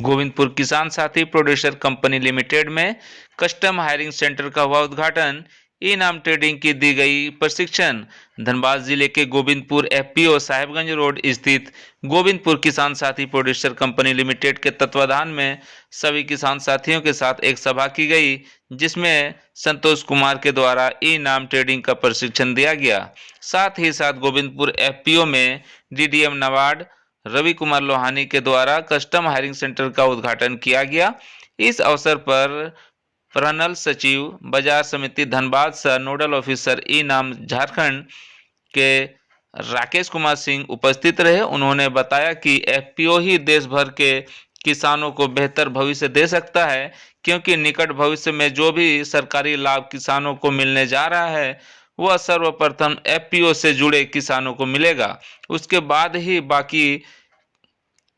Govindpur Kisan Sathi producer company limited में custom hiring centre का हुआ उद्घाटन। ई नाम ट्रेडिंग की दी गई प्रशिक्षण। धनबाद जिले के गोविंदपुर एफपीओ साहेबगंज रोड स्थित Govindpur Kisan Sathi producer company limited के तत्वाधान में सभी किसान साथियों के साथ एक सभा की गई, जिसमें संतोष कुमार के द्वारा ई नाम ट्रेडिंग का प्रशिक्षण दिया गया। साथ ही साथ गोविंदपुर एफपीओ में डीडीएम नाबार्ड रवि कुमार लोहानी के द्वारा कस्टम हायरिंग सेंटर का उद्घाटन किया गया। इस अवसर पर प्रनल सचिव बाजार समिति धनबाद सह नोडल ऑफिसर ई नाम झारखंड के राकेश कुमार सिंह उपस्थित रहे। उन्होंने बताया कि एफपीओ ही देश भर के किसानों को बेहतर भविष्य दे सकता है, क्योंकि निकट भविष्य में जो भी सरकारी लाभ किसानों को मिलने जा रहा है वह सर्वप्रथम एफपीओ से जुड़े किसानों को मिलेगा। उसके बाद ही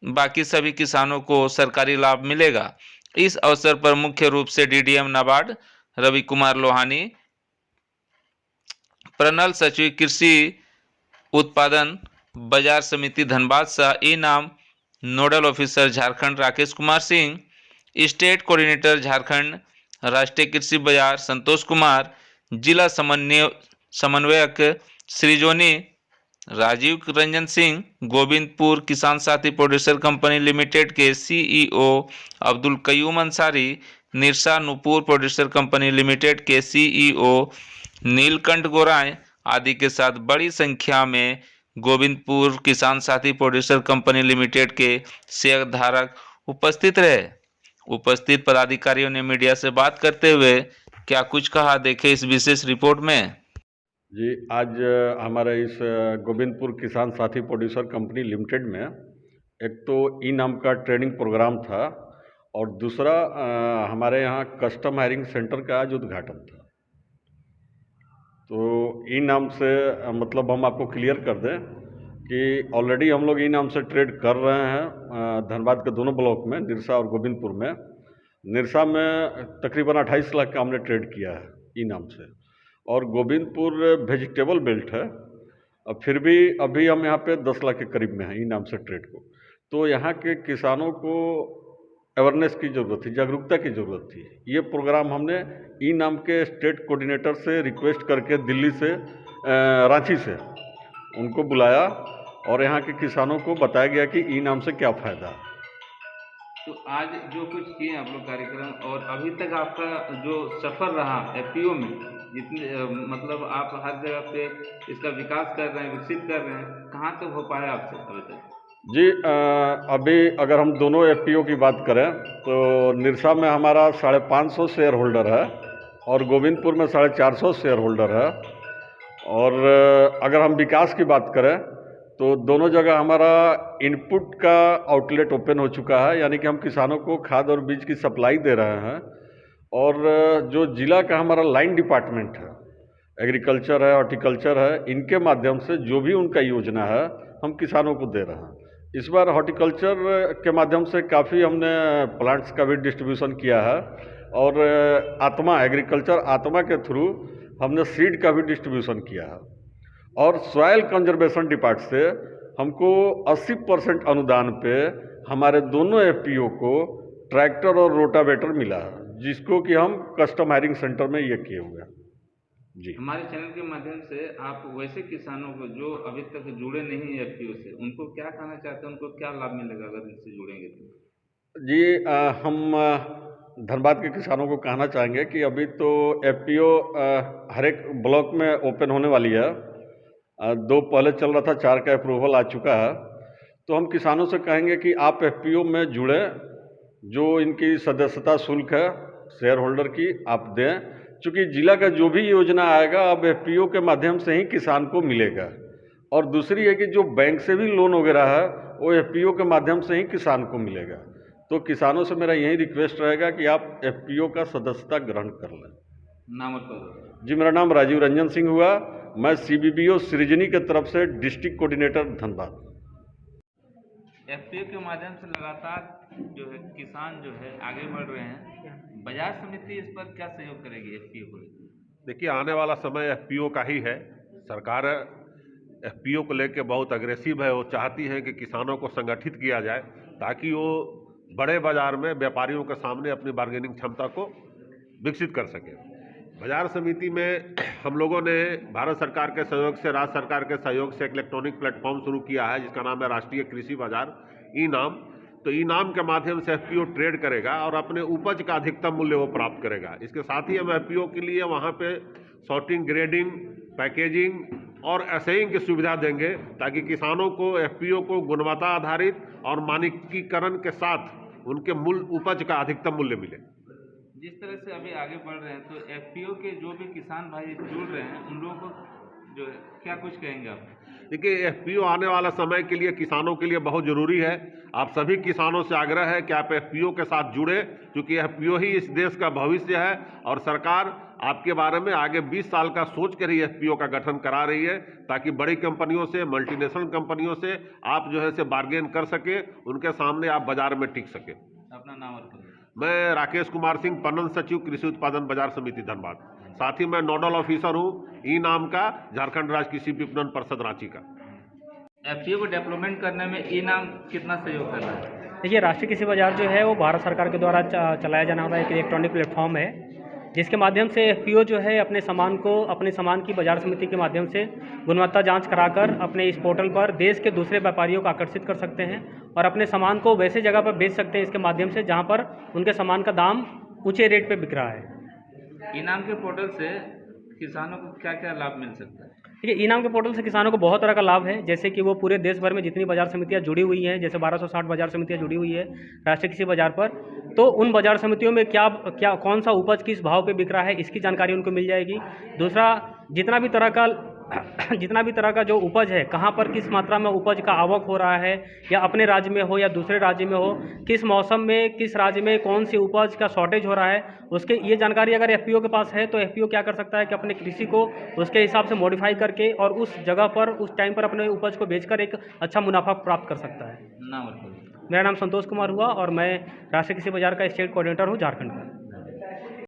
बाकी सभी किसानों को सरकारी लाभ मिलेगा। इस अवसर पर मुख्य रूप से डीडीएम नाबार्ड रवि कुमार लोहानी, प्रनल सचिव कृषि उत्पादन बाजार समिति धनबाद सह ई नाम nodal officer Jharkhand Rakesh Kumar Singh, state coordinator Jharkhand राष्ट्रीय कृषि बाजार संतोष कुमार, जिला समन्वयक Srijoni Rajiv Ranjan Singh, Govindpur Kisan Sathi producer company limited के CEO Abdul Qayoom Ansari, Nirsa Nupur producer company limited के सीईओ नीलकंठ गोराय आदि के साथ बड़ी संख्या में Govindpur Kisan Sathi producer company limited के शेयरधारक उपस्थित रहे। उपस्थित पदाधिकारियों ने मीडिया से बात करते हुए क्या कुछ कहा, देखें इस विशेष रिपोर्ट में। जी, आज हमारे इस Govindpur Kisan Sathi producer company limited में एक तो ई नाम का ट्रेनिंग प्रोग्राम था और दूसरा हमारे यहाँ कस्टम हायरिंग सेंटर का आज उद्घाटन था। तो ई नाम से मतलब हम आपको क्लियर कर दें कि ऑलरेडी हम लोग ई नाम से ट्रेड कर रहे हैं धनबाद के दोनों ब्लॉक में, निरसा और गोविंदपुर में। निरसा में तकरीबन 28 लाख का हमने ट्रेड किया है ई नाम से, और गोविंदपुर वेजिटेबल बेल्ट है और फिर भी अभी हम यहाँ पे 10 लाख के करीब में हैं ई नाम से ट्रेड को। तो यहाँ के किसानों को अवेयरनेस की ज़रूरत थी, जागरूकता की ज़रूरत थी। ये प्रोग्राम हमने ई नाम के स्टेट कोऑर्डिनेटर से रिक्वेस्ट करके दिल्ली से रांची से उनको बुलाया और यहाँ के किसानों को बताया गया कि ई नाम से क्या फ़ायदा है। तो आज जो कुछ किए आप लोग कार्यक्रम, और अभी तक आपका जो सफर रहा एफपीओ में, जितने मतलब आप हर जगह पे इसका विकास कर रहे हैं, विकसित कर रहे हैं, कहाँ तक हो पाया आपसे अभी तक? जी, अभी अगर हम दोनों एफपीओ की बात करें तो निरसा में हमारा 550 शेयर होल्डर है और गोविंदपुर में 450 शेयर होल्डर है। और अगर हम विकास की बात करें तो दोनों जगह हमारा इनपुट का आउटलेट ओपन हो चुका है, यानी कि हम किसानों को खाद और बीज की सप्लाई दे रहे हैं। और जो जिला का हमारा लाइन डिपार्टमेंट है, एग्रीकल्चर है, हॉर्टिकल्चर है, इनके माध्यम से जो भी उनका योजना है हम किसानों को दे रहे हैं। इस बार हॉर्टिकल्चर के माध्यम से काफ़ी हमने प्लांट्स का भी डिस्ट्रीब्यूशन किया है और आत्मा एग्रीकल्चर आत्मा के थ्रू हमने सीड का भी डिस्ट्रीब्यूशन किया है। और सॉयल कंजर्वेशन डिपार्ट से हमको 80% अनुदान पे हमारे दोनों एफपीओ को ट्रैक्टर और रोटावेटर मिला है, जिसको कि हम कस्टम हायरिंग सेंटर में ये किए हुए हैं। जी, हमारे चैनल के माध्यम से आप वैसे किसानों को जो अभी तक जुड़े नहीं है एफपीओ से, उनको क्या कहना चाहते हैं, उनको क्या लाभ मिलेगा अगर इनसे जुड़ेंगे तो? जी, हम धनबाद के किसानों को कहना चाहेंगे कि अभी तो एफपीओ हर एक ब्लॉक में ओपन होने वाली है। 2 पहले चल रहा था, 4 का अप्रूवल आ चुका है। तो हम किसानों से कहेंगे कि आप एफपीओ में जुड़ें, जो इनकी सदस्यता शुल्क है शेयर होल्डर की आप दें, चूँकि जिला का जो भी योजना आएगा अब एफपीओ के माध्यम से ही किसान को मिलेगा। और दूसरी है कि जो बैंक से भी लोन वगैरह है वो एफपीओ के माध्यम से ही किसान को मिलेगा। तो किसानों से मेरा यही रिक्वेस्ट रहेगा कि आप एफपीओ का सदस्यता ग्रहण कर लें। नाम बताओ। जी, मेरा नाम राजीव रंजन सिंह हुआ, मैं सीबीबीओ सृजनी की तरफ से डिस्ट्रिक्ट कोऑर्डिनेटर धनबाद। एफपीओ के माध्यम से लगातार जो है किसान जो है आगे बढ़ रहे हैं, बाजार समिति इस पर क्या सहयोग करेगी एफपीओ को? देखिए, आने वाला समय एफपीओ का ही है। सरकार एफपीओ को लेकर बहुत अग्रेसिव है। वो चाहती है कि किसानों को संगठित किया जाए ताकि वो बड़े बाजार में व्यापारियों के सामने अपनी बार्गेनिंग क्षमता को विकसित कर सके। बाजार समिति में हम लोगों ने भारत सरकार के सहयोग से, राज्य सरकार के सहयोग से एक इलेक्ट्रॉनिक प्लेटफॉर्म शुरू किया है जिसका नाम है राष्ट्रीय कृषि बाजार ई नाम। तो ई नाम के माध्यम से एफपीओ ट्रेड करेगा और अपने उपज का अधिकतम मूल्य वो प्राप्त करेगा। इसके साथ ही हम एफपीओ के लिए वहाँ पे सॉर्टिंग, ग्रेडिंग, पैकेजिंग और असेइंग की सुविधा देंगे ताकि किसानों को एफपीओ को गुणवत्ता आधारित और मानकीकरण के साथ उनके मूल उपज का अधिकतम मूल्य मिले। जिस तरह से अभी आगे बढ़ रहे हैं तो एफपीओ के जो भी किसान भाई जुड़ रहे हैं उन लोगों को जो क्या कुछ कहेंगे आप? देखिए, एफपीओ आने वाला समय के लिए किसानों के लिए बहुत ज़रूरी है। आप सभी किसानों से आग्रह है कि आप एफपीओ के साथ जुड़े, क्योंकि एफपीओ ही इस देश का भविष्य है और सरकार आपके बारे में आगे 20 साल का सोच कर ही एफपीओ का गठन करा रही है ताकि बड़ी कंपनियों से, मल्टीनेशनल कंपनियों से आप जो है से बार्गेन कर सके, उनके सामने आप बाजार में टिक सके। अपना नाम और पता? मैं राकेश कुमार सिंह, पणन सचिव, कृषि उत्पादन बाजार समिति धनबाद। साथ ही मैं नोडल ऑफिसर हूँ ई नाम का, झारखंड राज्य कृषि विपणन परिषद रांची का। एफपीओ को डेवलपमेंट करने में ई नाम कितना सहयोग कर रहा है? देखिए, राष्ट्रीय कृषि बाजार जो है वो भारत सरकार के द्वारा चलाया जाने वाला एक इलेक्ट्रॉनिक प्लेटफॉर्म है जिसके माध्यम से एफपीओ जो है अपने सामान की बाजार समिति के माध्यम से गुणवत्ता जांच कराकर अपने इस पोर्टल पर देश के दूसरे व्यापारियों को आकर्षित कर सकते हैं और अपने सामान को वैसे जगह पर बेच सकते हैं इसके माध्यम से जहां पर उनके सामान का दाम ऊंचे रेट पे बिक रहा है। इनाम के पोर्टल से किसानों को क्या क्या लाभ मिल सकता है? देखिए, इनाम के पोर्टल से किसानों को बहुत तरह का लाभ है, जैसे कि वो पूरे देश भर में जितनी बाजार समितियां जुड़ी हुई हैं, जैसे 1260 बाजार समितियां जुड़ी हुई है राष्ट्रीय कृषि बाजार पर, तो उन बाजार समितियों में क्या कौन सा उपज किस भाव पे बिक रहा है इसकी जानकारी उनको मिल जाएगी। दूसरा, जितना भी तरह का जो उपज है, कहाँ पर किस मात्रा में उपज का आवक हो रहा है, या अपने राज्य में हो या दूसरे राज्य में हो, किस मौसम में किस राज्य में कौन सी उपज का शॉर्टेज हो रहा है, उसके ये जानकारी अगर एफपीओ के पास है तो एफपीओ क्या कर सकता है कि अपने कृषि को उसके हिसाब से मॉडिफाई करके और उस जगह पर उस टाइम पर अपने उपज को बेचकर एक अच्छा मुनाफा प्राप्त कर सकता है। नाम और पता? मेरा नाम संतोष कुमार हुआ और मैं राष्ट्रीय कृषि बाजार का स्टेट कोऑर्डिनेटर हूँ झारखंड का।